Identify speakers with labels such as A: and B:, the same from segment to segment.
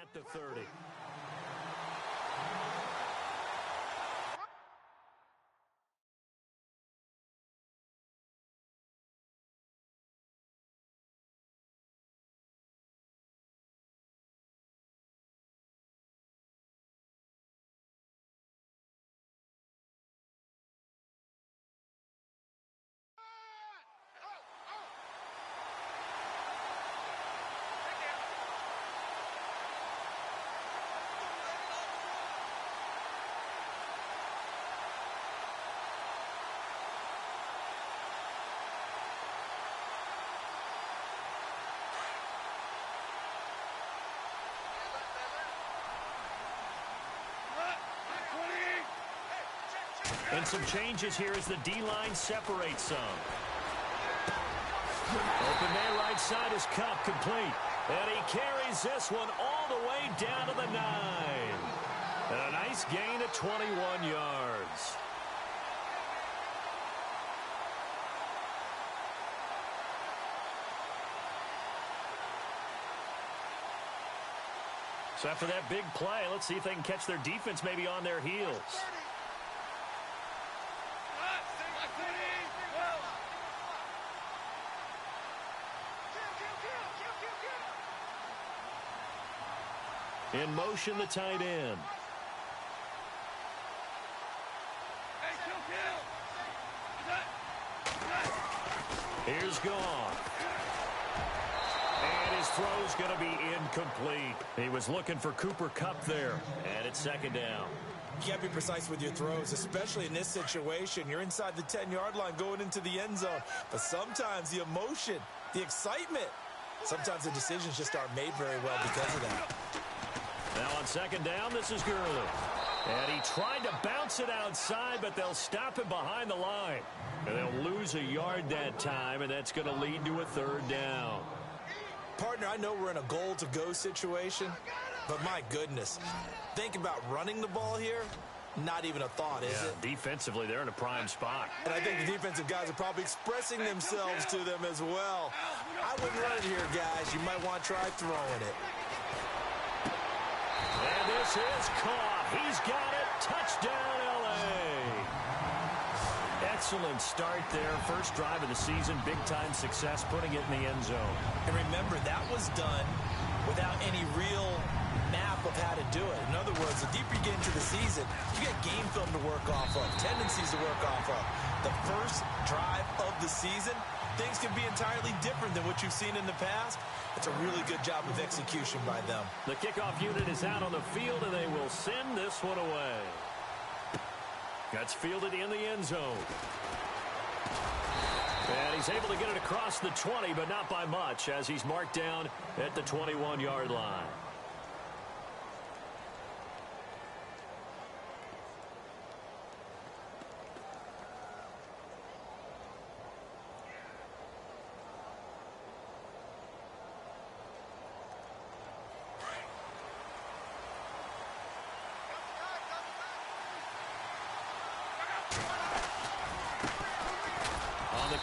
A: at the 30. And some changes here as the D-line separates some. Open man right side is Cup, complete. And he carries this one all the way down to the 9. And a nice gain of 21 yards. So after that big play, let's see if they can catch their defense maybe on their heels. In motion, the tight end. Here's gone. And his throw's going to be incomplete. He was looking for Cooper Kupp there. And it's second down.
B: You got to be precise with your throws, especially in this situation. You're inside the 10-yard line going into the end zone. But sometimes the emotion, the excitement, sometimes the decisions just aren't made very well because of that.
A: Now on second down, this is Gurley. And he tried to bounce it outside, but they'll stop him behind the line. And they'll lose a yard that time, and that's going to lead to a third down.
B: Partner, I know we're in a goal-to-go situation, but my goodness, think about running the ball here. Not even a thought, is it?
A: Defensively, they're in a prime spot.
B: And I think the defensive guys are probably expressing themselves to them as well. I wouldn't run it here, guys. You might want to try throwing it.
A: And this is caught. He's got it. Touchdown, L.A. Excellent start there. First drive of the season. Big-time success putting it in the end zone.
B: And remember, that was done without any real map of how to do it. In other words, the deeper you get into the season, you get game film to work off of, tendencies to work off of. The first drive of the season, things can be entirely different than what you've seen in the past. It's a really good job of execution by them.
A: The kickoff unit is out on the field, and they will send this one away. That's fielded in the end zone. And he's able to get it across the 20, but not by much, as he's marked down at the 21-yard line.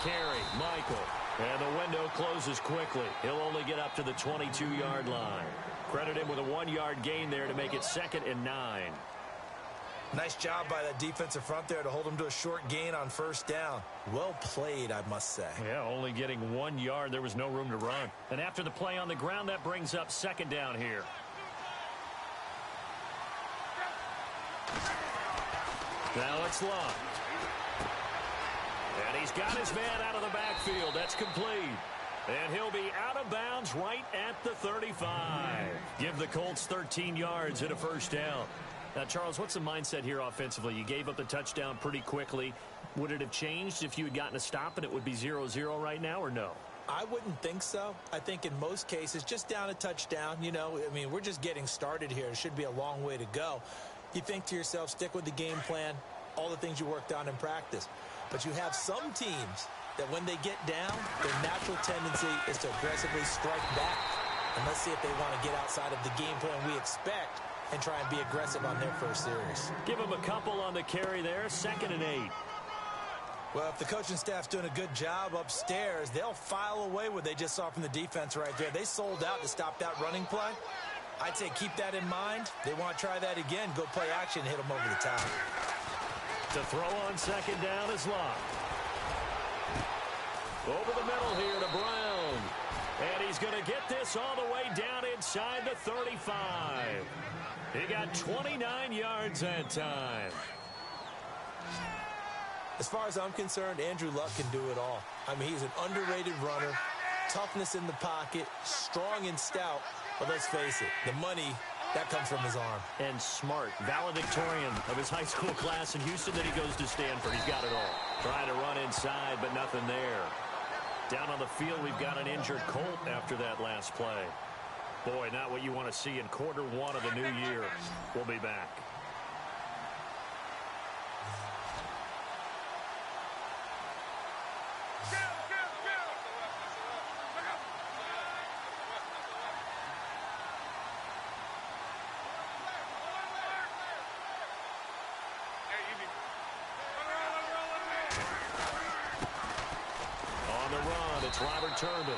A: Carry, Michael. And the window closes quickly. He'll only get up to the 22-yard line. Credit him with a 1-yard gain there to make it 2nd and 9.
B: Nice job by that defensive front there to hold him to a short gain on first down. Well played, I must say.
A: Yeah, only getting 1 yard. There was no room to run. And after the play on the ground, that brings up second down here. Now it's locked. And he's got his man out of the backfield. That's complete. And he'll be out of bounds right at the 35. Give the Colts 13 yards and a first down. Now, Charles, what's the mindset here offensively? You gave up the touchdown pretty quickly. Would it have changed if you had gotten a stop and it would be 0-0 right now, or no?
B: I wouldn't think so. I think in most cases, just down a touchdown, you know, I mean, we're just getting started here. It should be a long way to go. You think to yourself, stick with the game plan, all the things you worked on in practice. But you have some teams that when they get down, their natural tendency is to aggressively strike back. And let's see if they want to get outside of the game plan we expect and try and be aggressive on their first series.
A: Give them a couple on the carry there, 2nd and 8.
B: Well, if the coaching staff's doing a good job upstairs, they'll file away what they just saw from the defense right there. They sold out to stop that running play. I'd say keep that in mind. They want to try that again. Go play action, hit them over the top.
A: To throw on second down is Locke. Over the middle here to Brown. And he's going to get this all the way down inside the 35. He got 29 yards that time.
B: As far as I'm concerned, Andrew Luck can do it all. I mean, he's an underrated runner, toughness in the pocket, strong and stout. But let's face it, the money, that comes from his arm.
A: And smart, valedictorian of his high school class in Houston. Then he goes to Stanford. He's got it all. Trying to run inside, but nothing there. Down on the field, we've got an injured Colt after that last play. Boy, not what you want to see in quarter one of the new year. We'll be back. Robert Turbin.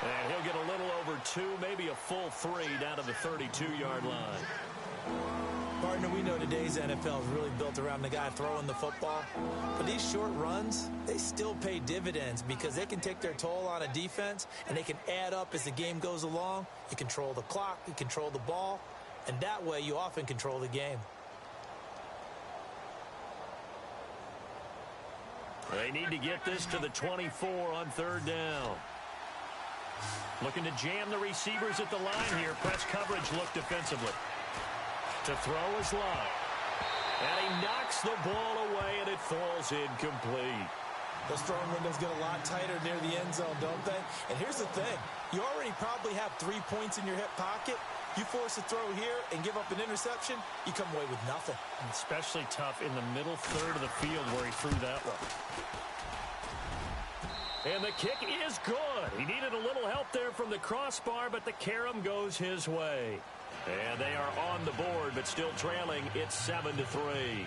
A: And he'll get a little over 2, maybe a full 3 down to the 32-yard line.
B: Partner, we know today's NFL is really built around the guy throwing the football. But these short runs, they still pay dividends because they can take their toll on a defense, and they can add up as the game goes along. You control the clock, you control the ball, and that way you often control the game.
A: They need to get this to the 24 on third down. Looking to jam the receivers at the line here. Press coverage look defensively. To throw is Locke. And he knocks the ball away, and it falls incomplete.
B: Those throwing windows get a lot tighter near the end zone, don't they? And here's the thing. You already probably have 3 points in your hip pocket. You force a throw here and give up an interception, you come away with nothing.
A: And especially tough in the middle third of the field where he threw that one. And the kick is good. He needed a little help there from the crossbar, but the carom goes his way. And they are on the board, but still trailing. It's 7-3.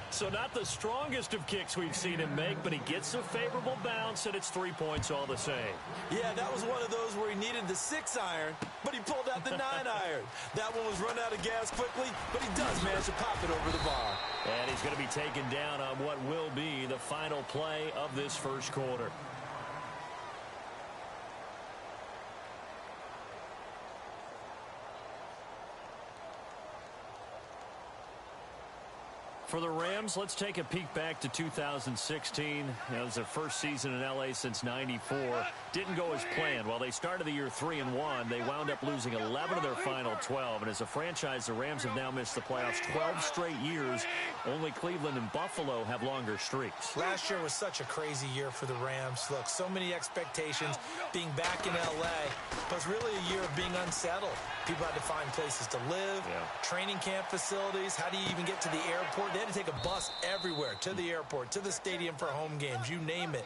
A: So not the strongest of kicks we've seen him make, but he gets a favorable bounce, and it's 3 points all the same.
B: Yeah, that was one of those where he needed the 6-iron, but he pulled out the 9-iron. That one was run out of gas quickly, but he does manage to pop it over the bar.
A: And he's going to be taken down on what will be the final play of this first quarter. For the Rams, let's take a peek back to 2016. It was their first season in L.A. since '94. Didn't go as planned. While they started the year 3-1, they wound up losing 11 of their final 12. And as a franchise, the Rams have now missed the playoffs 12 straight years. Only Cleveland and Buffalo have longer streaks.
B: Last year was such a crazy year for the Rams. Look, so many expectations being back in L.A., but it's really a year of being unsettled. People had to find places to live, training camp facilities. How do you even get to the airport? They had to take a bus everywhere, to the airport, to the stadium for home games, you name it.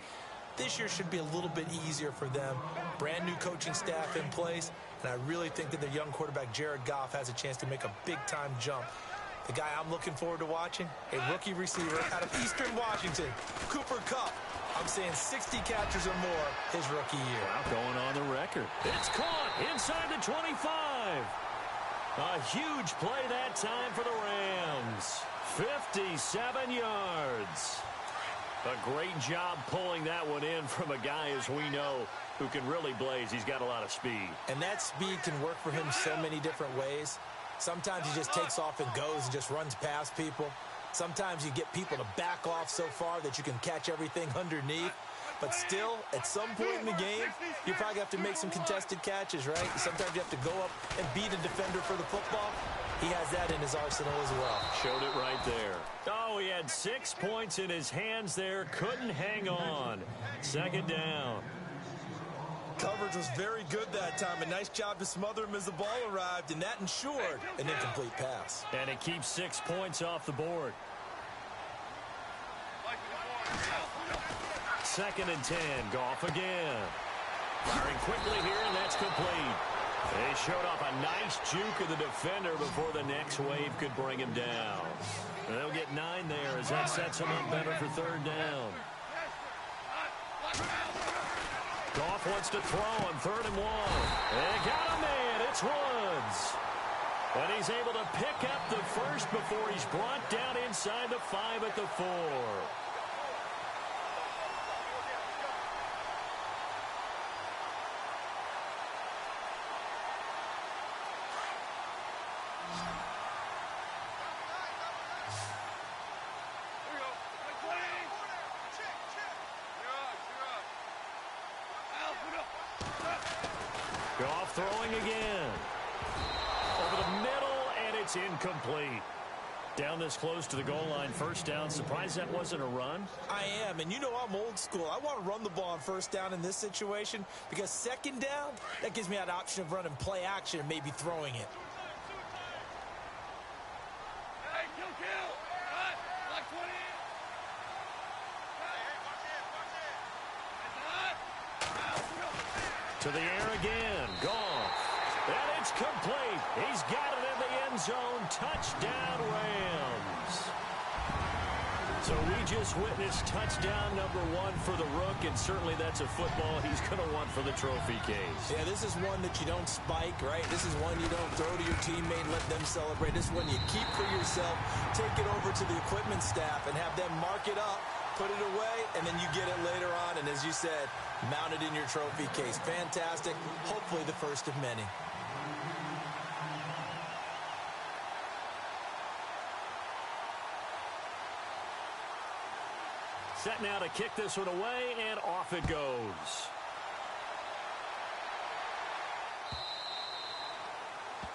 B: This year should be a little bit easier for them. Brand new coaching staff in place, and I really think that their young quarterback, Jared Goff, has a chance to make a big-time jump. The guy I'm looking forward to watching, a rookie receiver out of Eastern Washington, Cooper Kupp. I'm saying 60 catches or more his rookie year.
A: Wow, going on the record. It's caught inside the 25. A huge play that time for the Rams. 57 yards. A great job pulling that one in from a guy, as we know, who can really blaze. He's got a lot of speed.
B: And that speed can work for him so many different ways. Sometimes he just takes off and goes and just runs past people. Sometimes you get people to back off so far that you can catch everything underneath. But still, at some point in the game, you probably have to make some contested catches, right? Sometimes you have to go up and beat a defender for the football. He has that in his arsenal as well.
A: Showed it right there. Oh, he had 6 points in his hands there. Couldn't hang on. Second down.
B: Coverage was very good that time. A nice job to smother him as the ball arrived, and that ensured an incomplete pass.
A: And it keeps 6 points off the board. Second and 10. Goff again. Firing quickly here, and that's complete. They showed off a nice juke of the defender before the next wave could bring him down. And they'll get 9 there as that sets him up better for third down. Goff wants to throw on 3rd and 1. They got a man. It's Woods. And he's able to pick up the first before he's brought down inside the 5 at the 4. Goff throwing again. Over the middle, and it's incomplete. Down this close to the goal line, first down. Surprised that wasn't a run?
B: I am, and you know I'm old school. I want to run the ball on first down in this situation because second down, that gives me that option of running play action and maybe throwing it.
C: Hey, kill. Black 20.
A: To the air again. Goff. And it's complete. He's got it in the end zone. Touchdown, Rams. So we just witnessed touchdown number 1 for the Rook, and certainly that's a football he's going to want for the trophy case.
B: Yeah, this is one that you don't spike, right? This is one you don't throw to your teammate and let them celebrate. This is one you keep for yourself, take it over to the equipment staff, and have them mark it up, put it away, and then you get it later on, and as you said, mount it in your trophy case. Fantastic. Hopefully the first of many.
A: Set now to kick this one away, and off it goes.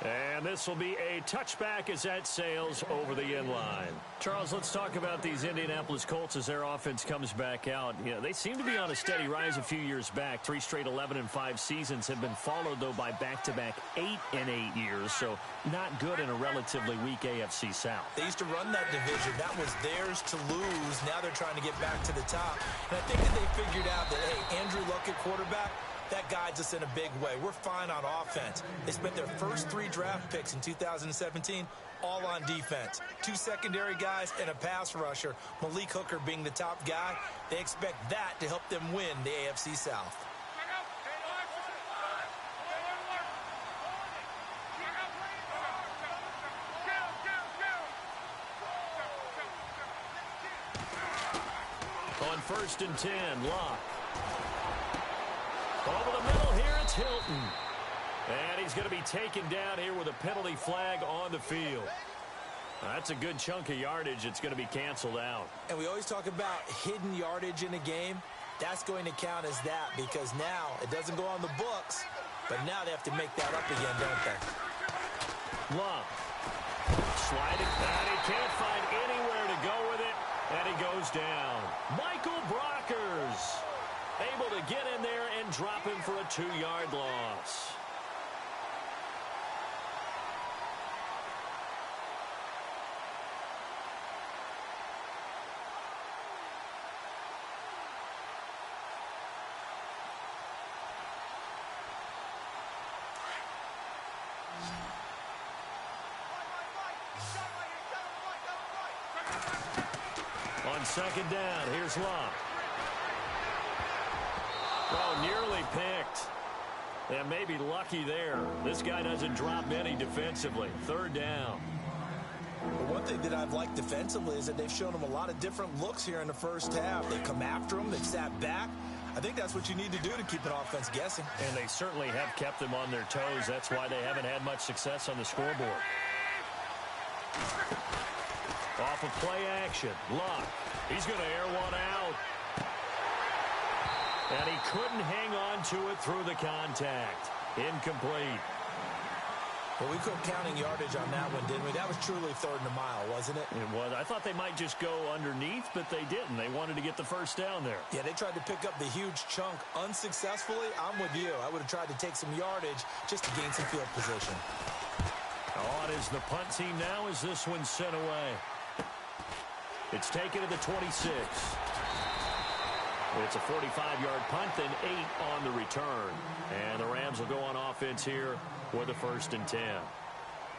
A: And this will be a touchback as that sails over the end line. Charles, let's talk about these Indianapolis Colts as their offense comes back out. You know, they seem to be on a steady rise a few years back. 3 straight 11-5 seasons have been followed, though, by back-to-back 8-8 years. So not good in a relatively weak AFC South.
B: They used to run that division. That was theirs to lose. Now they're trying to get back to the top. And I think that they figured out that, hey, Andrew Luck at quarterback, that guides us in a big way. We're fine on offense. They spent their first 3 draft picks in 2017 all on defense. 2 secondary guys and a pass rusher, Malik Hooker being the top guy. They expect that to help them win the AFC South.
A: On 1st and 10, Locke. Over the middle here, it's Hilton. And he's going to be taken down here with a penalty flag on the field. That's a good chunk of yardage. It's going to be canceled out.
B: And we always talk about hidden yardage in a game. That's going to count as that because now it doesn't go on the books, but now they have to make that up again, don't they?
A: Love. Sliding. And he can't find anywhere to go with it. And he goes down. Michael Brockers able to get in there and drop him for a 2-yard loss. On 2nd down, here's Love. Oh, nearly picked. And maybe lucky there. This guy doesn't drop many defensively. 3rd down.
B: Well, one thing that I've liked defensively is that they've shown them a lot of different looks here in the first half. They've come after them. They've sat back. I think that's what you need to do to keep an offense guessing.
A: And they certainly have kept them on their toes. That's why they haven't had much success on the scoreboard. Off of play action. Luck. He's going to air one out. And he couldn't hang on to it through the contact. Incomplete.
B: Well, we quit counting yardage on that one, didn't we? That was truly 3rd and a mile, wasn't it?
A: It was. I thought they might just go underneath, but they didn't. They wanted to get the first down there.
B: Yeah, they tried to pick up the huge chunk unsuccessfully. I'm with you. I would have tried to take some yardage just to gain some field position.
A: On is the punt team now as this one's sent away. It's taken to the 26. It's a 45-yard punt, then 8 on the return. And the Rams will go on offense here with a 1st and 10.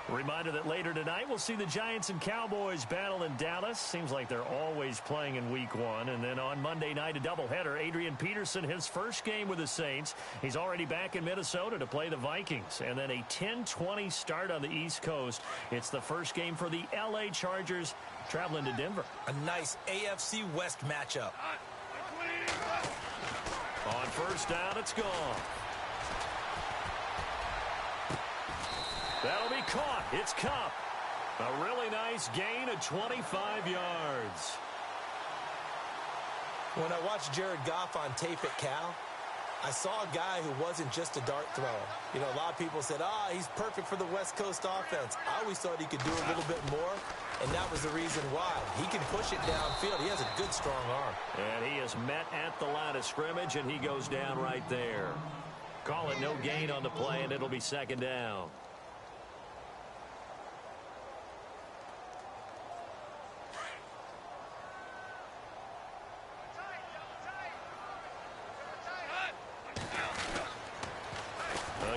A: Reminder that later tonight we'll see the Giants and Cowboys battle in Dallas. Seems like they're always playing in week 1. And then on Monday night, a doubleheader. Adrian Peterson, his first game with the Saints. He's already back in Minnesota to play the Vikings. And then a 10:20 start on the East Coast. It's the first game for the L.A. Chargers traveling to Denver.
B: A nice AFC West matchup.
A: On first down, it's gone. That'll be caught. It's Kupp. A really nice gain of 25 yards.
B: When I watched Jared Goff on tape at Cal, I saw a guy who wasn't just a dart thrower. You know, a lot of people said, he's perfect for the West Coast offense. I always thought he could do a little bit more, and that was the reason why. He can push it downfield. He has a good, strong arm.
A: And he is met at the line of scrimmage, and he goes down right there. Call it no gain on the play, and it'll be second down.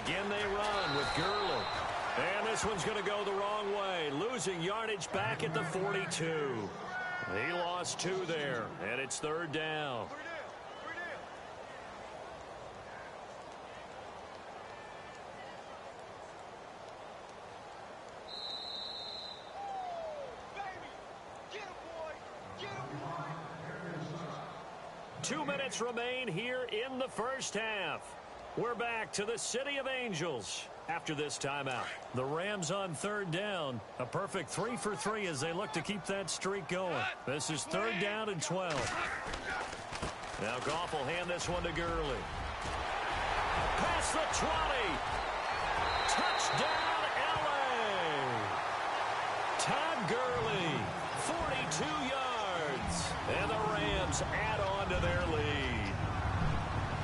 A: Again they run with Gurley. And this one's going to go the wrong way. Losing yardage back at the 42. He lost 2 there, and it's third down. Two minutes remain here in the first half. We're back to the City of Angels after this timeout. The Rams on third down. A perfect 3 for 3 as they look to keep that streak going. This is third down and 12. Now Goff will hand this one to Gurley. Past the 20. Touchdown, L.A. Todd Gurley, 42 yards. And the Rams add on to their lead.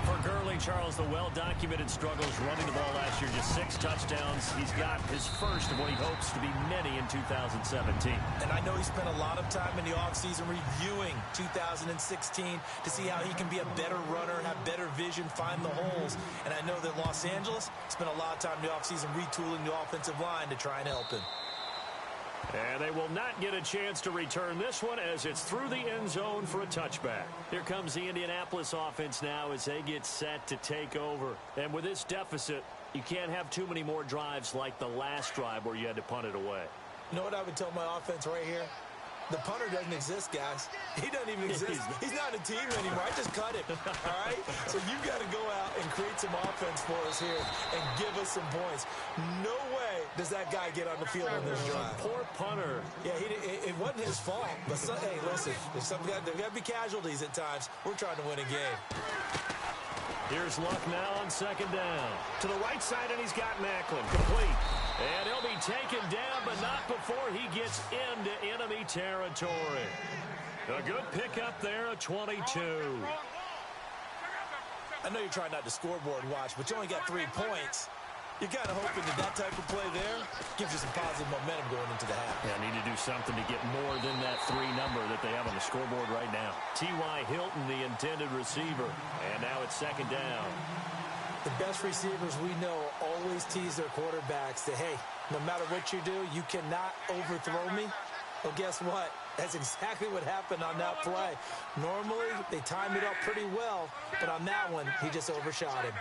A: For Gurley, Charles, the well-documented struggles running the ball last year, just 6 touchdowns. He's got his first of what he hopes to be many in 2017.
B: And I know he spent a lot of time in the offseason reviewing 2016 to see how he can be a better runner, have better vision, find the holes. And I know that Los Angeles spent a lot of time in the offseason retooling the offensive line to try and help him.
A: And they will not get a chance to return this one as it's through the end zone for a touchback. Here comes the Indianapolis offense now as they get set to take over. And with this deficit, you can't have too many more drives like the last drive where you had to punt it away.
B: You know what I would tell my offense right here? The punter doesn't exist, guys. He doesn't even exist. He's not a team anymore. I just cut him, all right? So you've got to go out and create some offense for us here and give us some points. No way does that guy get on the field on this drive.
A: Poor punter.
B: Yeah, it wasn't his fault. But, hey, listen, there's got to be casualties at times. We're trying to win a game.
A: Here's Luck now on second down. To the right side, and he's got Macklin. Complete. And he'll be taken down, but not before he gets into enemy territory. A good pickup there, a 22.
B: I know you're trying not to scoreboard watch, but you only got 3 points. You're kind of hoping that type of play there gives you some positive momentum going into the half.
A: Yeah, need to do something to get more than that 3 number that they have on the scoreboard right now. T.Y. Hilton, the intended receiver. And now it's second down.
B: The best receivers we know always tease their quarterbacks that, hey, no matter what you do, you cannot overthrow me. Well, guess what? That's exactly what happened on that play. Normally, they time it up pretty well, but on that one, he just overshot him.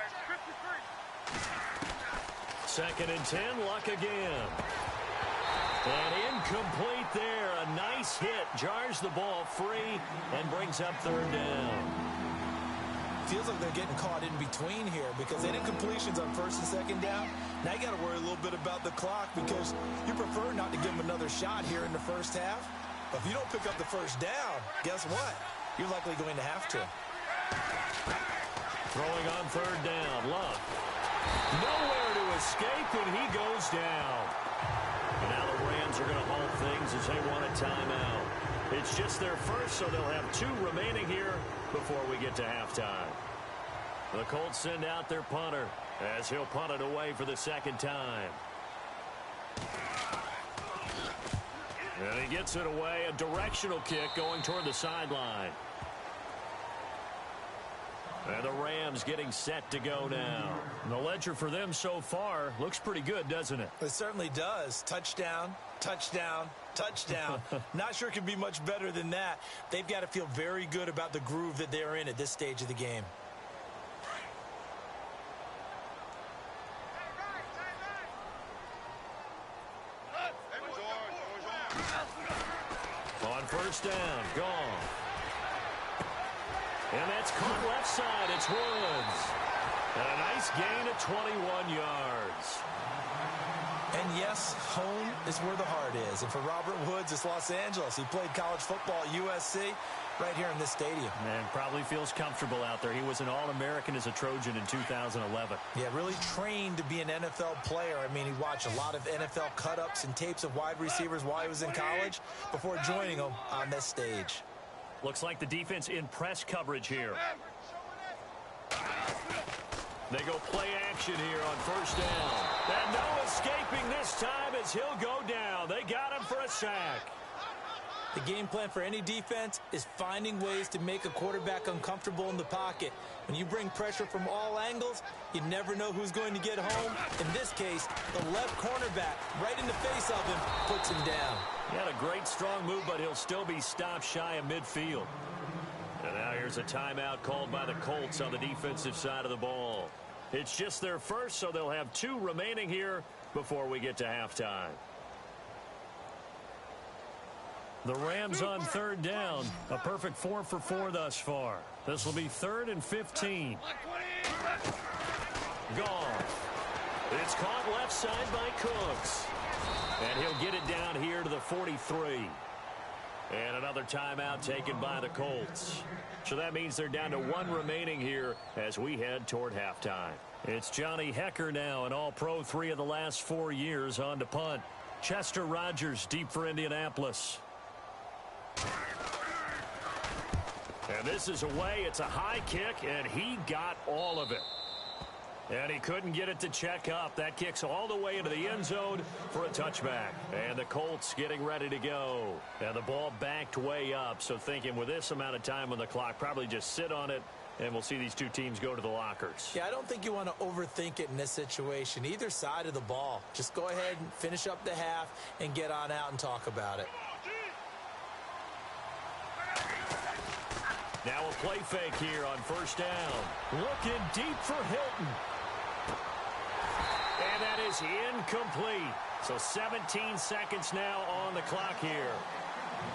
A: Second and 10, Luck again. And incomplete there. A nice hit. Jars the ball free and brings up third down.
B: Feels like they're getting caught in between here because they did completions on first and second down. Now you got to worry a little bit about the clock because you prefer not to give them another shot here in the first half. But if you don't pick up the first down, guess what? You're likely going to have to.
A: Throwing on third down. Luck. Nowhere to escape, and he goes down. And now the Rams are going to halt things as they want a timeout. It's just their first, so they'll have 2 remaining here before we get to halftime. The Colts send out their punter as he'll punt it away for the second time. And he gets it away, a directional kick going toward the sideline. And the Rams getting set to go now. And the ledger for them so far looks pretty good, doesn't it?
B: It certainly does. Touchdown, touchdown, touchdown. Not sure it can be much better than that. They've got to feel very good about the groove that they're in at this stage of the game.
A: On first down, gone. And that's caught left side. It's Woods. And a nice gain of 21 yards.
B: And yes, home is where the heart is. And for Robert Woods, it's Los Angeles. He played college football at USC right here in this stadium.
A: And probably feels comfortable out there. He was an All-American as a Trojan in 2011.
B: Yeah, really trained to be an NFL player. I mean, he watched a lot of NFL cut-ups and tapes of wide receivers while he was in college before joining them on this stage.
A: Looks like the defense in press coverage here. They go play action here on first down. And no escaping this time as he'll go down. They got him for a sack.
B: The game plan for any defense is finding ways to make a quarterback uncomfortable in the pocket. When you bring pressure from all angles, you never know who's going to get home. In this case, the left cornerback, right in the face of him, puts him down.
A: He had a great strong move, but he'll still be stopped shy of midfield. And now here's a timeout called by the Colts on the defensive side of the ball. It's just their first, so they'll have 2 remaining here before we get to halftime. The Rams on third down. A perfect 4 for 4 thus far. This will be 3rd and 15. Goff. It's caught left side by Cooks. And he'll get it down here to the 43. And another timeout taken by the Colts. So that means they're down to 1 remaining here as we head toward halftime. It's Johnny Hecker now, an All-Pro 3 of the last 4 years on to punt. Chester Rogers deep for Indianapolis. And this is away. It's a high kick, and he got all of it. And he couldn't get it to check up. That kicks all the way into the end zone for a touchback. And the Colts getting ready to go. And the ball backed way up. So thinking with this amount of time on the clock, probably just sit on it, and we'll see these 2 teams go to the lockers.
B: Yeah, I don't think you want to overthink it in this situation. Either side of the ball. Just go ahead and finish up the half and get on out and talk about it.
A: Now a play fake here on first down. Looking deep for Hilton. And that is incomplete. So 17 seconds now on the clock here.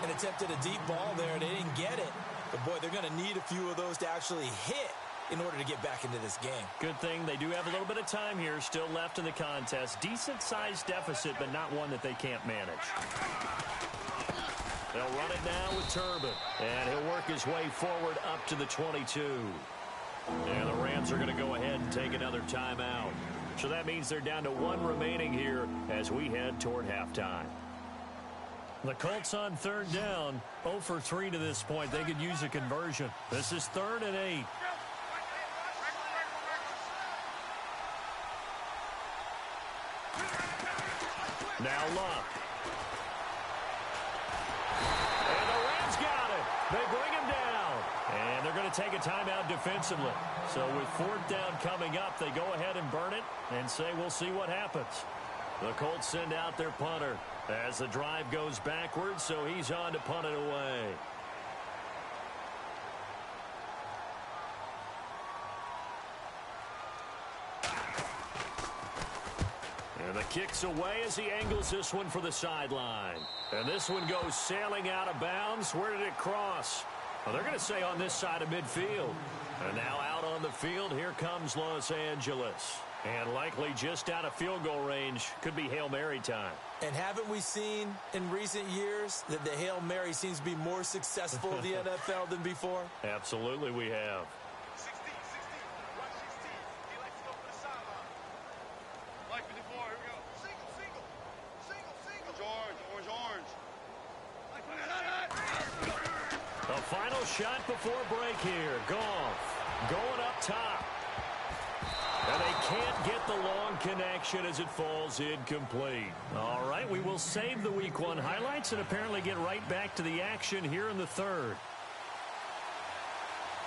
B: And attempted a deep ball there. They didn't get it. But, boy, they're going to need a few of those to actually hit in order to get back into this game.
A: Good thing they do have a little bit of time here still left in the contest. Decent-sized deficit, but not one that they can't manage. They'll run it now with Turbin. And he'll work his way forward up to the 22. And the Rams are going to go ahead and take another timeout. So that means they're down to 1 remaining here as we head toward halftime. The Colts on third down, 0 for 3 to this point. They could use a conversion. This is 3rd and 8. Now Luck. And the Rams got it. They bring him down. And they're going to take a timeout defensively. So with 4th down coming up, they go ahead and burn it and say we'll see what happens. The Colts send out their punter as the drive goes backwards, so he's on to punt it away. And the kick's away as he angles this one for the sideline. And this one goes sailing out of bounds. Where did it cross? Well, they're going to say on this side of midfield. And now out on the field, here comes Los Angeles. And likely just out of field goal range. Could be Hail Mary time.
B: And haven't we seen in recent years that the Hail Mary seems to be more successful in the NFL than before?
A: Absolutely we have.
C: 16, 16, 116. He likes to go for the sideline. Mike 54, here we go. Single, single. Single, single. Orange, orange.
A: The final shot before break here. Goff going up top. And they can't get the long connection as it falls incomplete. All right, we will save the Week 1 highlights and apparently get right back to the action here in the 3rd.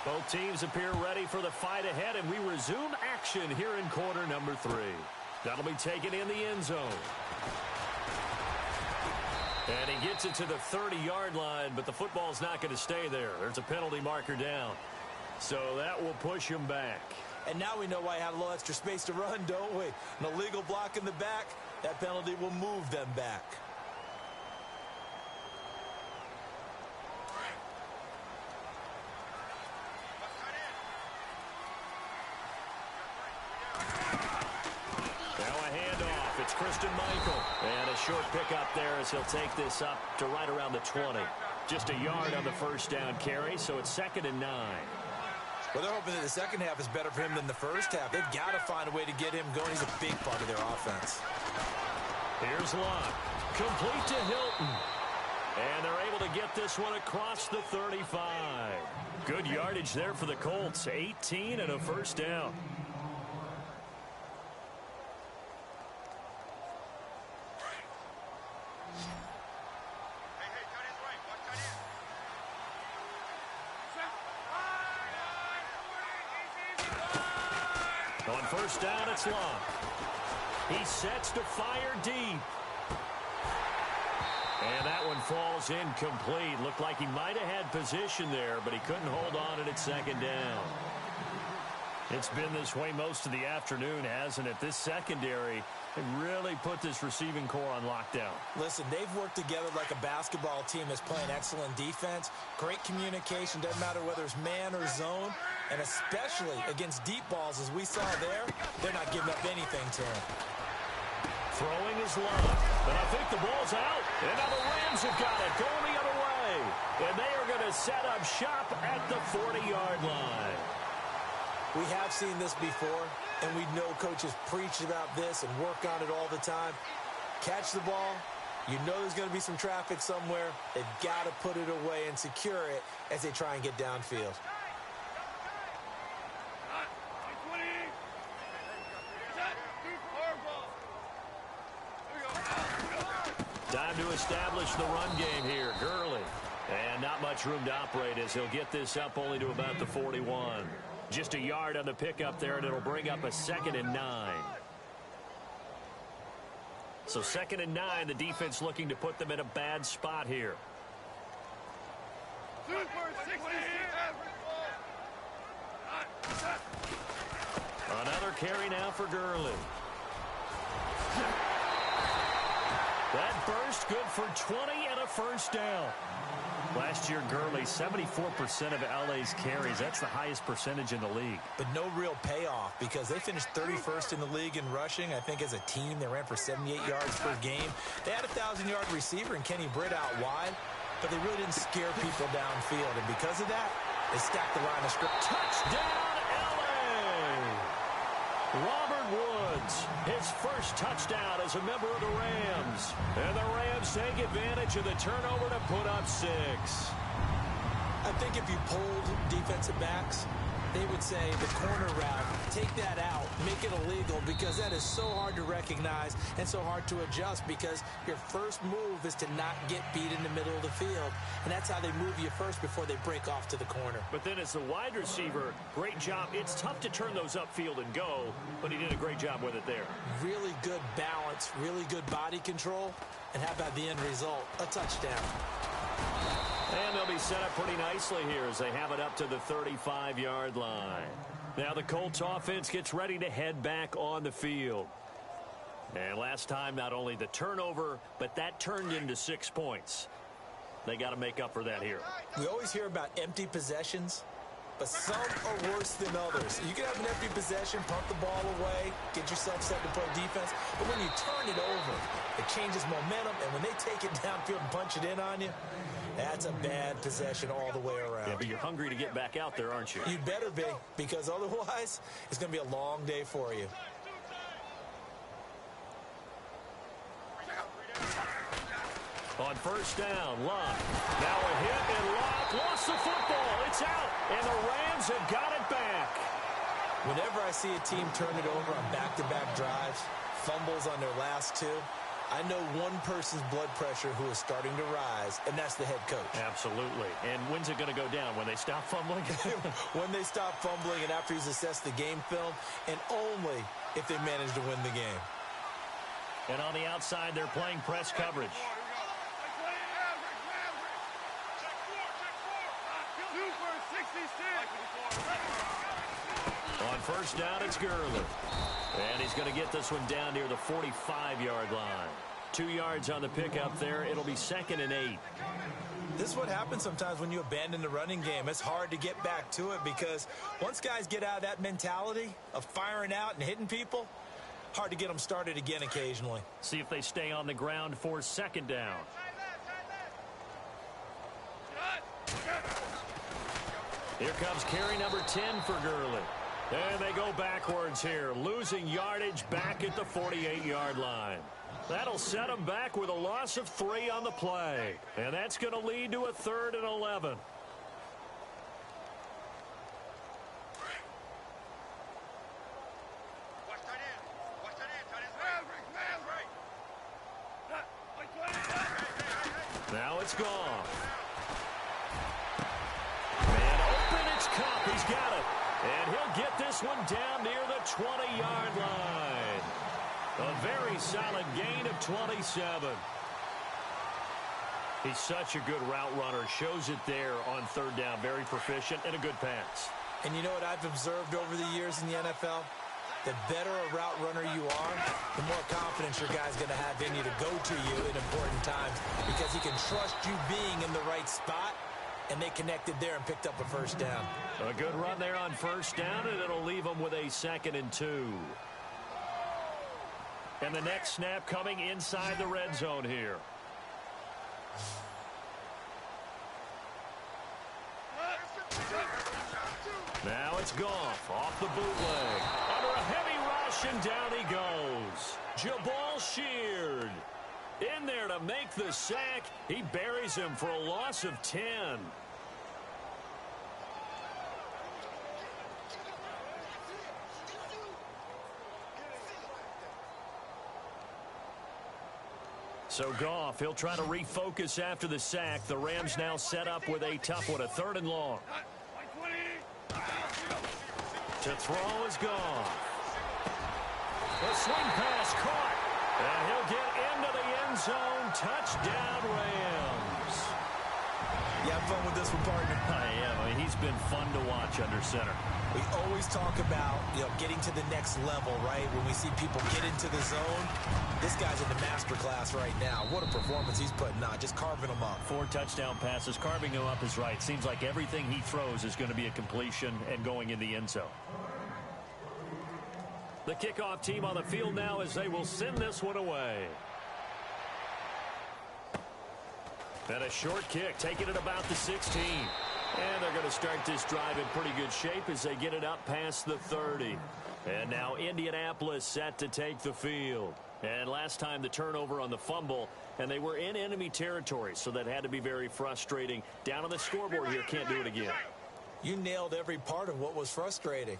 A: Both teams appear ready for the fight ahead, and we resume action here in quarter number 3. That'll be taken in the end zone. And he gets it to the 30-yard line, but the football's not going to stay there. There's a penalty marker down. So that will push him back.
B: And now we know why he had a little extra space to run, don't we? An illegal block in the back. That penalty will move them back.
A: Christian Michael. And a short pickup there as he'll take this up to right around the 20. Just a yard on the first down carry, so it's 2nd and 9.
B: Well, they're hoping that the second half is better for him than the first half. They've got to find a way to get him going. He's a big part of their offense.
A: Here's Locke. Complete to Hilton. And they're able to get this one across the 35. Good yardage there for the Colts. 18 and a first down. On first down, it's Locke. He sets to fire deep. And that one falls incomplete. Looked like he might have had position there, but he couldn't hold on it at 2nd down. It's been this way most of the afternoon, hasn't it? This secondary, they really put this receiving core on lockdown.
B: Listen, they've worked together like a basketball team that's playing excellent defense. Great communication, doesn't matter whether it's man or zone. And especially against deep balls, as we saw there, they're not giving up anything to him.
A: Throwing is Locke, but I think the ball's out. And now the Rams have got it, going the other way. And they are going to set up shop at the 40-yard line.
B: We have seen this before, and we know coaches preach about this and work on it all the time. Catch the ball. You know there's going to be some traffic somewhere. They've got to put it away and secure it as they try and get downfield.
A: Time to establish the run game here. Gurley. And not much room to operate as he'll get this up only to about the 41. Just a yard on the pickup there, and it'll bring up a 2nd and 9. So 2nd and 9, the defense looking to put them in a bad spot here. Another carry now for Gurley. That burst good for 20 and a first down. Last year, Gurley, 74% of LA's carries. That's the highest percentage in the league.
B: But no real payoff because they finished 31st in the league in rushing. I think as a team, they ran for 78 yards per game. They had a 1,000-yard receiver in Kenny Britt out wide, but they really didn't scare people downfield. And because of that, they stacked the line of scrimmage.
A: Touchdown, LA! Robert Woods, his first touchdown as a member of the Rams. And the Rams take advantage of the turnover to put up 6.
B: I think if you polled defensive backs, they would say the corner route, take that out, make it illegal, because that is so hard to recognize and so hard to adjust because your first move is to not get beat in the middle of the field. And that's how they move you first before they break off to the corner.
A: But then as the wide receiver, great job. It's tough to turn those upfield and go, but he did a great job with it there.
B: Really good balance, really good body control. And how about the end result? A touchdown.
A: And they'll be set up pretty nicely here as they have it up to the 35-yard line. Now the Colts offense gets ready to head back on the field. And last time, not only the turnover, but that turned into 6 points. They got to make up for that here.
B: We always hear about empty possessions, but some are worse than others. You can have an empty possession, pump the ball away, get yourself set to play defense, but when you turn it over, it changes momentum, and when they take it downfield and punch it in on you, that's a bad possession all the way around.
A: Yeah, but you're hungry to get back out there, aren't you?
B: You better be, because otherwise, it's going to be a long day for you.
A: On first down, Locke. Now a hit, and Locke lost the football. It's out, and the Rams have got it back.
B: Whenever I see a team turn it over on back-to-back drives, fumbles on their last 2, I know one person's blood pressure who is starting to rise, and that's the head coach.
A: Absolutely. And when's it going to go down? When they stop fumbling?
B: When they stop fumbling and after he's assessed the game film, and only if they manage to win the game.
A: And on the outside, they're playing press coverage. On first down, it's Gurley. And he's going to get this one down near the 45-yard line. 2 yards on the pickup there. It'll be 2nd and 8.
B: This is what happens sometimes when you abandon the running game. It's hard to get back to it because once guys get out of that mentality of firing out and hitting people, hard to get them started again occasionally.
A: See if they stay on the ground for 2nd down. Here comes carry number 10 for Gurley. And they go backwards here, losing yardage back at the 48-yard line. That'll set them back with a loss of 3 on the play. And that's going to lead to a 3rd and 11. Now it's gone. And open, it's Cup. He's got it. And he'll get this one down near the 20-yard line. A very solid gain of 27. He's such a good route runner. Shows it there on 3rd down. Very proficient and a good pass.
B: And you know what I've observed over the years in the NFL? The better a route runner you are, the more confidence your guy's going to have in you to go to you in important times because he can trust you being in the right spot. And they connected there and picked up a 1st down.
A: A good run there on 1st down, and it'll leave them with a 2nd and 2. And the next snap coming inside the red zone here. Now it's Goff off the bootleg. Under a heavy rush, and down he goes. Jabal Sheard in there to make the sack. He buries him for a loss of 10. So Goff, he'll try to refocus after the sack. The Rams now set up with a tough one, a 3rd and long. To throw is Goff. The swing pass caught. And he'll get into the end zone. Touchdown, Rams.
B: You have fun with this one, partner?
A: I am. I mean, he's been fun to watch under center.
B: We always talk about, getting to the next level, right? When we see people get into the zone, this guy's in the master class right now. What a performance he's putting on, just carving them up.
A: 4 touchdown passes. Carving them up is right. Seems like everything he throws is going to be a completion and going in the end zone. The kickoff team on the field now as they will send this one away. And a short kick, taking it about the 16. And they're going to start this drive in pretty good shape as they get it up past the 30. And now Indianapolis set to take the field. And last time the turnover on the fumble, and they were in enemy territory, so that had to be very frustrating. Down on the scoreboard here, can't do it again.
B: You nailed every part of what was frustrating.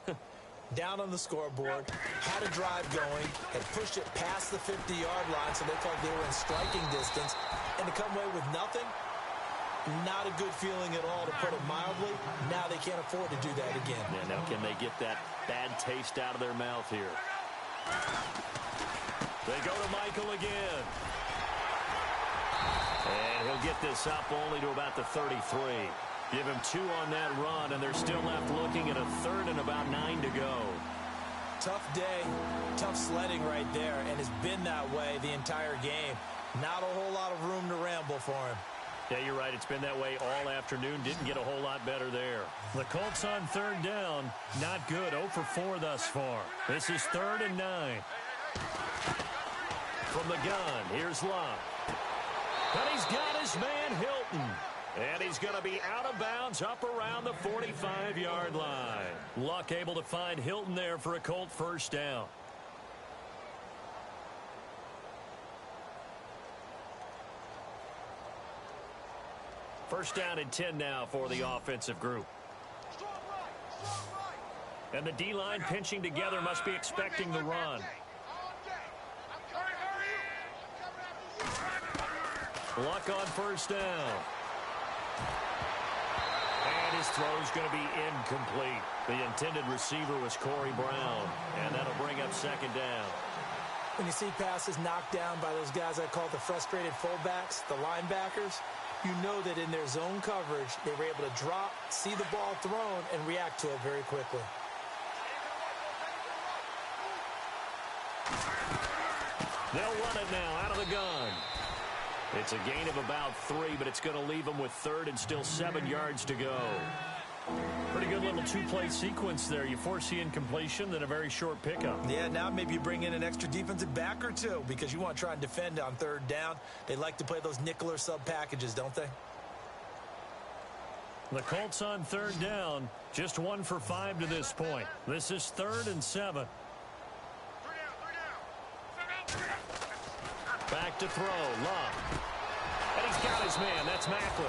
B: Down on the scoreboard, had a drive going, had pushed it past the 50-yard line so they felt they were in striking distance, and to come away with nothing, not a good feeling at all, to put it mildly. Now they can't afford to do that again.
A: Yeah, now can they get that bad taste out of their mouth here? They go to Michael again. And he'll get this up only to about the 33. Give him 2 on that run, and they're still left looking at a 3rd and about 9 to go.
B: Tough day, tough sledding right there, and it's been that way the entire game. Not a whole lot of room to ramble for him.
A: Yeah, you're right. It's been that way all afternoon. Didn't get a whole lot better there. The Colts on 3rd down. Not good. 0 for 4 thus far. This is 3rd and 9. From the gun, here's Luck. And he's got his man Hilton. And he's going to be out of bounds up around the 45-yard line. Luck able to find Hilton there for a Colt 1st down. First down and 10 now for the offensive group. And the D-line pinching together, must be expecting the run. Luck on first down. And his throw's going to be incomplete. The intended receiver was Corey Brown, and that'll bring up second down.
B: When you see passes knocked down by those guys I call the frustrated fullbacks, the linebackers, you know that in their zone coverage, they were able to drop, see the ball thrown, and react to it very quickly.
A: They'll run it now out of the gun. It's a gain of about 3, but it's going to leave them with third and still 7 yards to go. Pretty good little two-play sequence there. You force the incompletion, then a very short pickup.
B: Yeah, now maybe you bring in an extra defensive back or two because you want to try and defend on third down. They like to play those nickel or sub packages, don't they?
A: The Colts on third down, just 1 for 5 to this point. This is 3rd and 7. Back to throw, Love. And he's got his man, that's Macklin.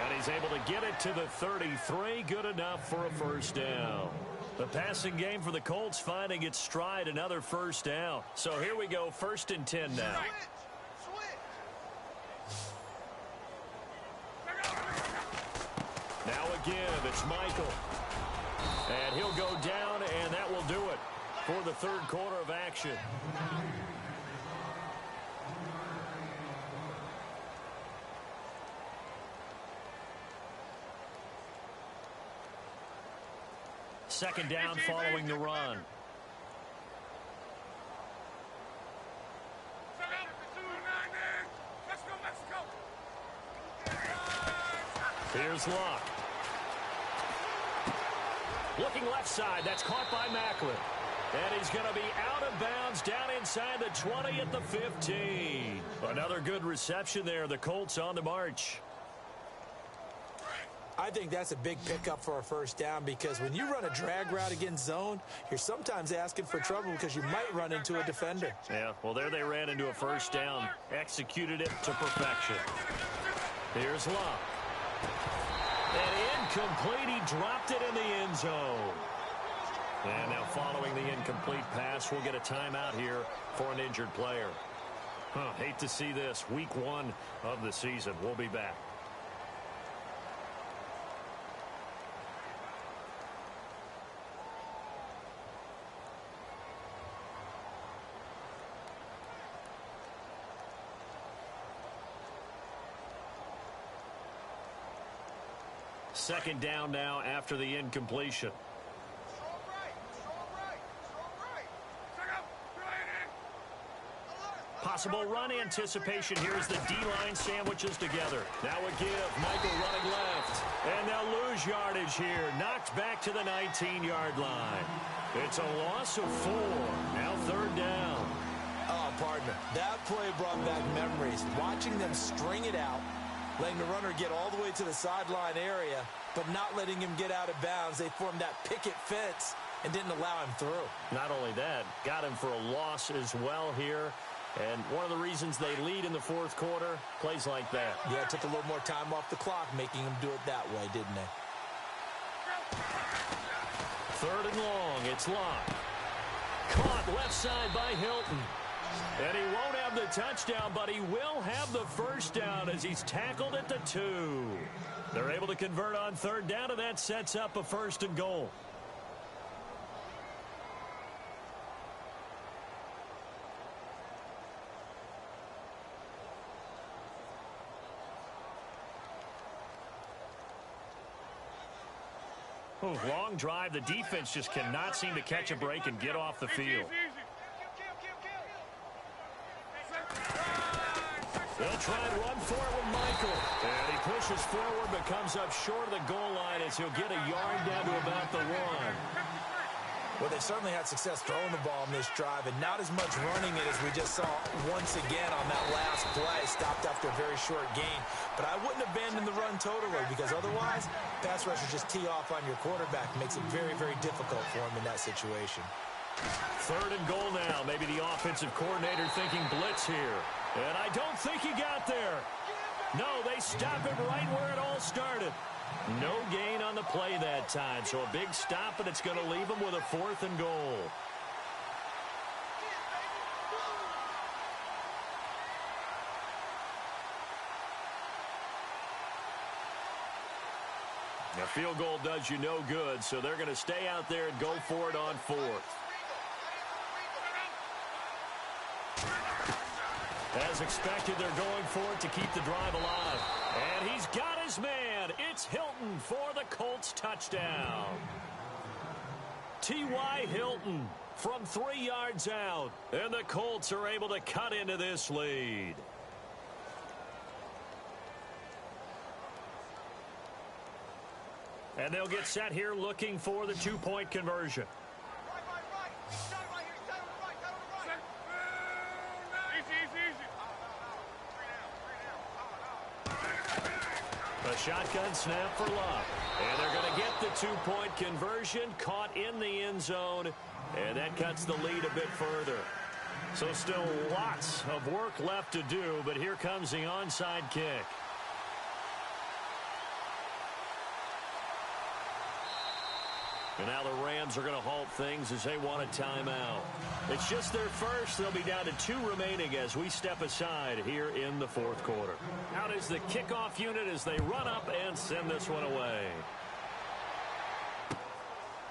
A: And he's able to get it to the 33, good enough for a first down. The passing game for the Colts finding its stride, another first down. So here we go, 1st and 10 now. Now a give, it's Michael. And he'll go down, and that will do it for the 3rd quarter of action. Second down following the run. Here's Luck. Looking left side. That's caught by Macklin. And he's going to be out of bounds down inside the 20 at the 15. Another good reception there. The Colts on the march.
B: I think that's a big pickup for a first down because when you run a drag route against zone, you're sometimes asking for trouble because you might run into a defender.
A: Yeah, well, there they ran into a first down. Executed it to perfection. Here's Love. And incomplete. He dropped it in the end zone. And now following the incomplete pass, we'll get a timeout here for an injured player. Hate to see this. Week 1 of the season. We'll be back. Second down now after the incompletion. Possible run anticipation. Here's the D-line sandwiches together. Now a give. Michael running left. And they'll lose yardage here. Knocked back to the 19-yard line. It's a loss of 4. Now 3rd down.
B: Oh, partner, that play brought back memories. Watching them string it out, letting the runner get all the way to the sideline area, but not letting him get out of bounds. They formed that picket fence and didn't allow him through.
A: Not only that, got him for a loss as well here. And one of the reasons they lead in the 4th quarter, plays like that.
B: Yeah, it took a little more time off the clock, making them do it that way, didn't they?
A: 3rd and long, it's Locke. Caught left side by Hilton. And he won't have the touchdown, but he will have the first down as he's tackled at the 2. They're able to convert on 3rd down, and that sets up a 1st and goal. Long drive. The defense just cannot seem to catch a break and get off the field. They'll try and run for it with Michael. And he pushes forward but comes up short of the goal line as he'll get a yard down to about the 1.
B: Well, they certainly had success throwing the ball in this drive and not as much running it as we just saw once again on that last play. Stopped after a very short gain. But I wouldn't abandon the run totally because otherwise, pass rushers just tee off on your quarterback. It makes it very, very difficult for him in that situation.
A: 3rd and goal now. Maybe the offensive coordinator thinking blitz here. And I don't think he got there. No, they stop it right where it all started. No gain on the play that time. So a big stop, and it's going to leave them with a 4th and goal. A field goal does you no good, so they're going to stay out there and go for it on fourth. As expected, they're going for it to keep the drive alive. And he's got his man. It's Hilton for the Colts touchdown. T.Y. Hilton from 3 yards out. And the Colts are able to cut into this lead. And they'll get set here looking for the two-point conversion. A shotgun snap for Love. And they're going to get the two-point conversion, caught in the end zone, and that cuts the lead a bit further. So still lots of work left to do, but here comes the onside kick. And now the Rams are going to halt things as they want a timeout. It's just their first. They'll be down to 2 remaining as we step aside here in the fourth quarter. Out is the kickoff unit as they run up and send this one away.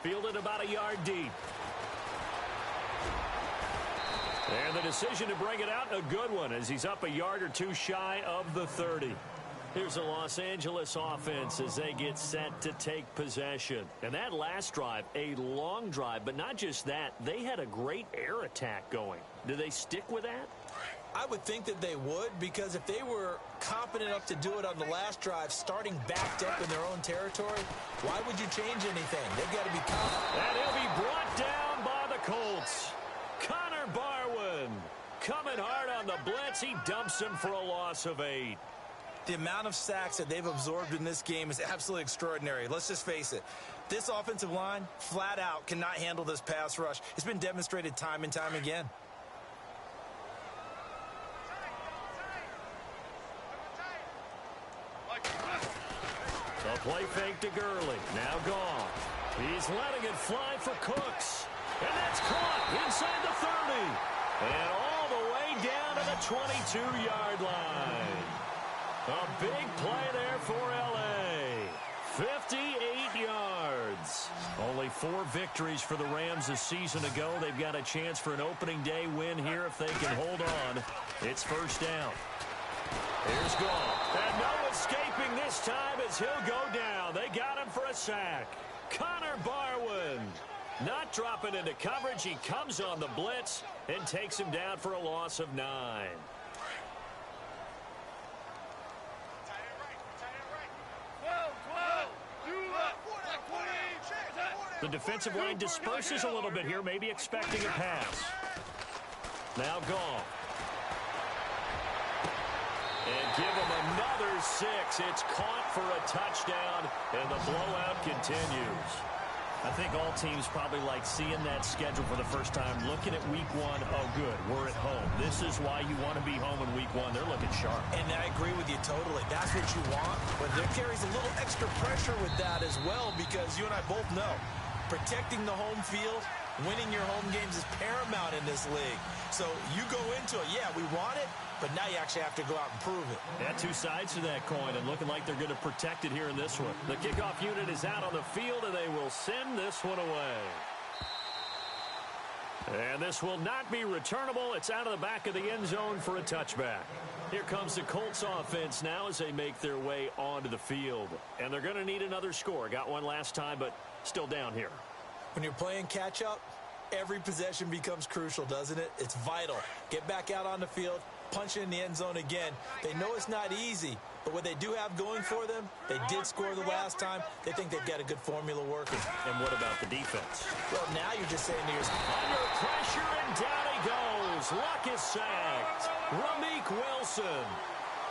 A: Fielded about a yard deep. And the decision to bring it out, a good one, as he's up a yard or 2 shy of the 30. Here's the Los Angeles offense as they get set to take possession. And that last drive, a long drive, but not just that, they had a great air attack going. Do they stick with that?
B: I would think that they would, because if they were competent enough to do it on the last drive, starting backed up in their own territory, why would you change anything? They've got to be confident.
A: And he'll be brought down by the Colts. Connor Barwin coming hard on the blitz. He dumps him for a loss of 8.
D: The amount of sacks that they've absorbed in this game is absolutely extraordinary. Let's just face it. This offensive line, flat out, cannot handle this pass rush. It's been demonstrated time and time again.
A: A play fake to Gurley. Now gone. He's letting it fly for Cooks. And that's caught inside the 30. And all the way down to the 22-yard line. A big play there for L.A. 58 yards. Only 4 victories for the Rams a season ago. They've got a chance for an opening day win here if they can hold on. It's first down. Here's Gall. And no escaping this time as he'll go down. They got him for a sack. Connor Barwin not dropping into coverage. He comes on the blitz and takes him down for a loss of 9. The defensive line disperses a little bit here, maybe expecting a pass. Now Gall. And give him another 6. It's caught for a touchdown, and the blowout continues. I think all teams probably like seeing that schedule for the first time, looking at week 1. Oh, good, we're at home. This is why you want to be home in week 1. They're looking sharp.
B: And I agree with you totally. That's what you want. But there carries a little extra pressure with that as well, because you and I both know protecting the home field, winning your home games is paramount in this league. So you go into it, yeah, we want it, but now you actually have to go out and prove it.
A: Yeah, 2 sides to that coin, and looking like they're going to protect it here in this one. The kickoff unit is out on the field, and they will send this one away. And this will not be returnable. It's out of the back of the end zone for a touchback. Here comes the Colts offense now as they make their way onto the field. And they're going to need another score. Got one last time, but still down here.
B: When you're playing catch-up, every possession becomes crucial, doesn't it? It's vital. Get back out on the field, punch it in the end zone again. They know it's not easy, but what they do have going for them, they did score the last time. They think they've got a good formula working.
A: And what about the defense?
B: Well, now you're just saying to yourself,
A: under pressure, and down he goes. Luck is sacked. Ramik Wilson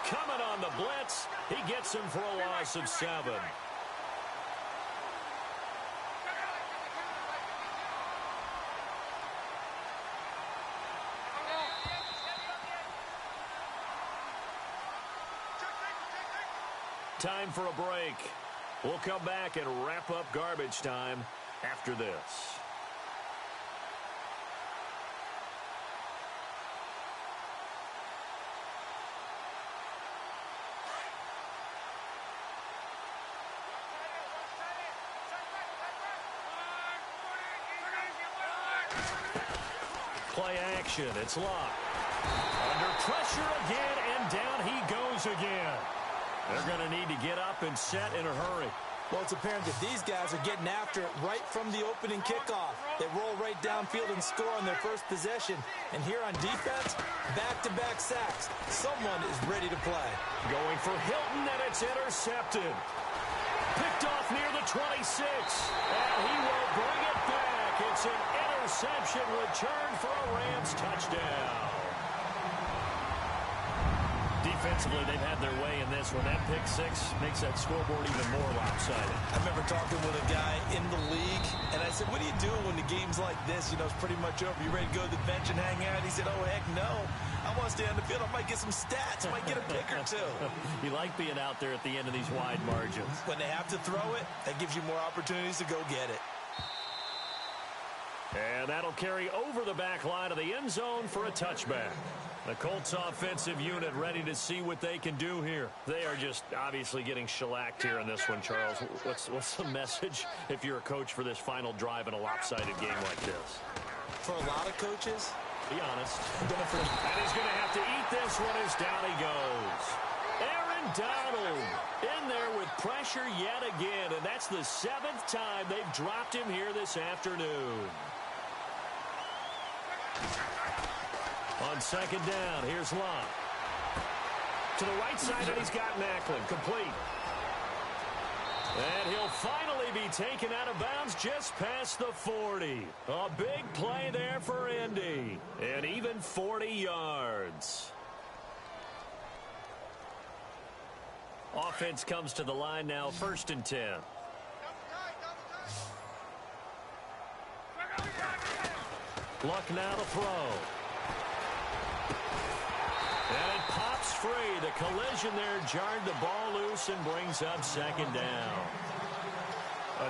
A: coming on the blitz. He gets him for a loss of 7. Time for a break. We'll come back and wrap up garbage time after this. action. It's Locke. Under pressure again, and down he goes again. They're going to need to get up and set in a hurry.
B: Well, it's apparent that these guys are getting after it right from the opening kickoff. They roll right downfield and score on their first possession. And here on defense, back-to-back sacks. Someone is ready to play.
A: Going for Hilton, and it's intercepted. Picked off near the 26. And he will bring it back. It's an interception return for a Rams touchdown. Defensively, they've had their way in this one. That pick six makes that scoreboard even more lopsided.
D: I remember talking with a guy in the league, and I said, what do you do when the game's like this? You know, it's pretty much over. You ready to go to the bench and hang out? He said, oh, heck no. I want to stay on the field. I might get some stats. I might get a pick or two.
A: You like being out there at the end of these wide margins.
D: When they have to throw it, that gives you more opportunities to go get it.
A: And that'll carry over the back line of the end zone for a touchback. The Colts offensive unit ready to see what they can do here. They are just obviously getting shellacked here in this one, Charles. What's the message if you're a coach for this final drive in a lopsided game like this?
B: For a lot of coaches,
A: be honest. And he's going to have to eat this one as down he goes. Aaron Donald in there with pressure yet again, and that's the 7th time they've dropped him here this afternoon. On second down, here's Locke. To the right side, and he's got Macklin. Complete. And he'll finally be taken out of bounds just past the 40. A big play there for Indy. And even 40 yards. Offense comes to the line now, 1st and 10. Luck now to throw. And it pops free. The collision there jarred the ball loose and brings up 2nd down.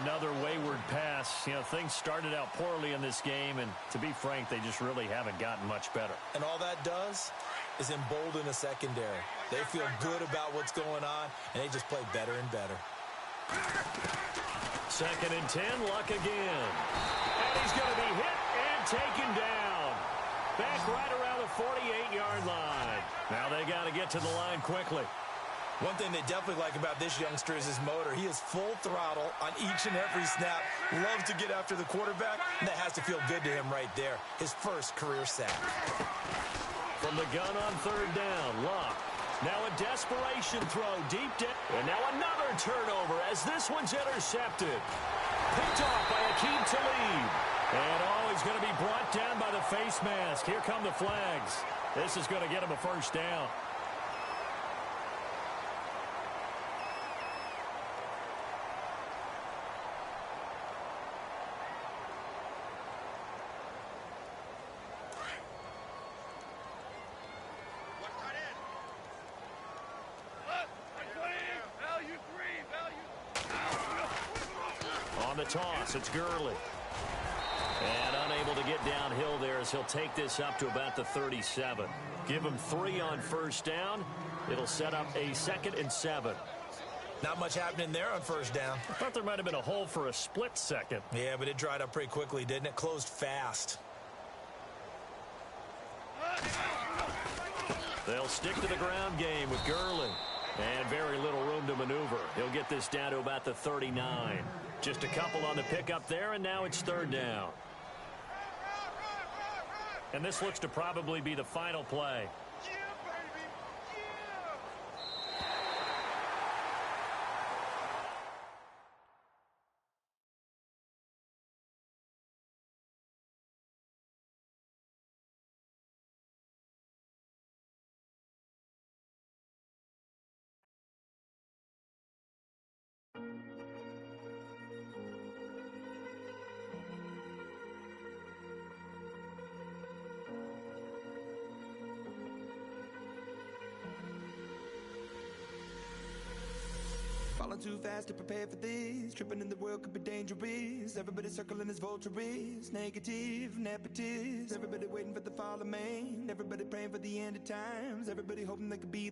A: Another wayward pass. You know, things started out poorly in this game, and to be frank, they just really haven't gotten much better.
B: And all that does is embolden a secondary. They feel good about what's going on, and they just play better and better.
A: 2nd and 10, Luck again. And he's going to be hit and taken down. Back right around the 48-yard line. Now they got to get to the line quickly.
D: One thing they definitely like about this youngster is his motor. He is full throttle on each and every snap. Loves to get after the quarterback, and that has to feel good to him right there. His first career sack.
A: From the gun on 3rd down, Locke. Now a desperation throw deep down. And now another turnover as this one's intercepted. Picked off by Akeem Talib. And he's going to be brought down by the face mask. Here come the flags. This is going to get him a 1st down. On the toss, it's Gurley. And unable to get downhill there as he'll take this up to about the 37. Give him 3 on 1st down. It'll set up a 2nd and 7.
D: Not much happening there on 1st down.
A: I thought there might have been a hole for a split second.
D: Yeah, but it dried up pretty quickly, didn't it? Closed fast.
A: They'll stick to the ground game with Gurley. And very little room to maneuver. He'll get this down to about the 39. Just a couple on the pickup there, and now it's 3rd down. And this looks to probably be the final play.
E: Falling too fast to prepare for this. Tripping in the world could be dangerous. Everybody circling as vultures. Negative, nepotist. Everybody waiting for the fall of man. Everybody praying for the end of times. Everybody hoping they could be